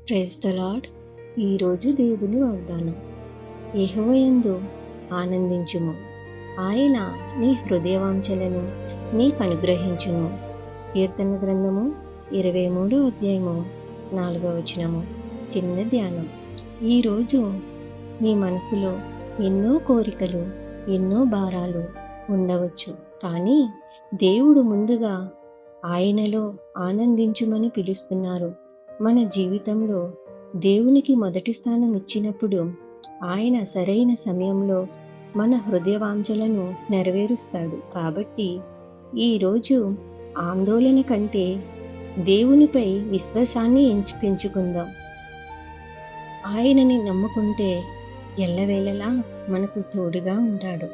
Praise the lord. ఈరోజు దేవుని వాగ్దానం. యెహోవాయందు ఆనందించుము, ఆయన నీ హృదయవాంఛలను నీకు అనుగ్రహించును. కీర్తన గ్రంథము 23వ అధ్యాయము 4వ వచనము. చిన్న ధ్యానం. ఈరోజు నీ మనసులో ఎన్నో కోరికలు, ఎన్నో భారాలు ఉండవచ్చు. కానీ దేవుడు ముందుగా ఆయనలో ఆనందించుమని పిలుస్తున్నారు. మన జీవితంలో దేవునికి మొదటి స్థానం ఇచ్చినప్పుడు ఆయన సరైన సమయంలో మన హృదయవాంఛలను నెరవేరుస్తాడు. కాబట్టి ఈరోజు ఆందోళన కంటే దేవునిపై విశ్వాసాన్ని పెంచుకుందాం. ఆయనని నమ్ముకుంటే ఎల్లవేళలా మనకు తోడుగా ఉంటాడు.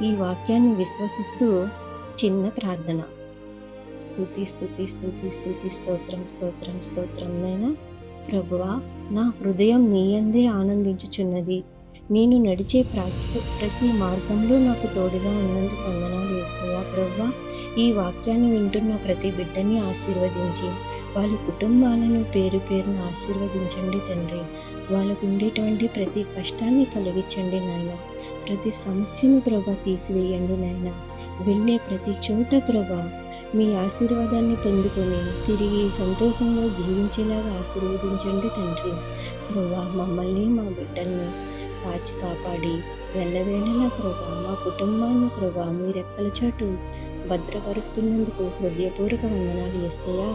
ఈ వాక్యాన్ని విశ్వసిస్తూ చిన్న ప్రార్థన. స్తుతి స్తోత్రం నైనా ప్రభువా, నా హృదయం నీ యందే ఆనందించుచున్నది. నేను నడిచే ప్రతి మార్గంలో నాకు తోడుగా ఉన్నందుకు వందనాలు యేసయ్యా. ప్రభువా, ఈ వాక్యాన్ని వింటున్న ప్రతి బిడ్డని ఆశీర్వదించి వాళ్ళ కుటుంబాలను పేరు పేరున ఆశీర్వదించండి తండ్రి. వాళ్ళకు ఉండేటువంటి ప్రతి కష్టాన్ని తొలగించండి నాయన. ప్రతి సమస్యను ప్రభా తీసివేయండి నాయన. వెళ్ళే ప్రతి చోట ప్రభా మీ ఆశీర్వాదాన్ని పొందుకొని తిరిగి సంతోషంగా జీవించేలాగా ఆశీర్వదించండి తండ్రి. ప్రభా, మమ్మల్ని మా బిడ్డల్ని కాచి కాపాడి ఎల్లవేళలా ప్రభా మా కుటుంబాన్ని ప్రభా మీ రెక్కల చాటు భద్రపరుస్తున్నందుకు హృదయపూర్వక వందనాలు యేసయ్యా.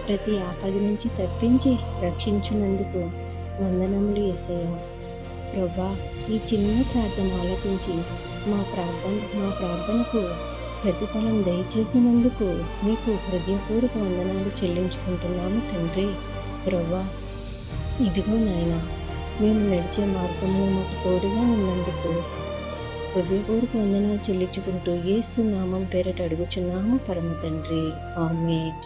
ప్రతి ఆపద నుంచి తప్పించి రక్షించినందుకు వందనములు యేసయ్యా. ప్రభా, ఈ చిన్న ప్రార్థన ఆలకించి మా ప్రార్థనకు ప్రతిఫలం దయచేసినందుకు మీకు హృదయపూర్వక వందనాలు చెల్లించుకుంటున్నాము తండ్రి. ప్రభా, ఇదిగో నాయనా, మేము నడిచే మార్గంలో మాకు తోడుగా ఉన్నందుకు హృదయపూర్వక వందనాలు చెల్లించుకుంటూ యేసు నామం పేరట అడుగుచున్నాము పరమ తండ్రి. ఆమేన్.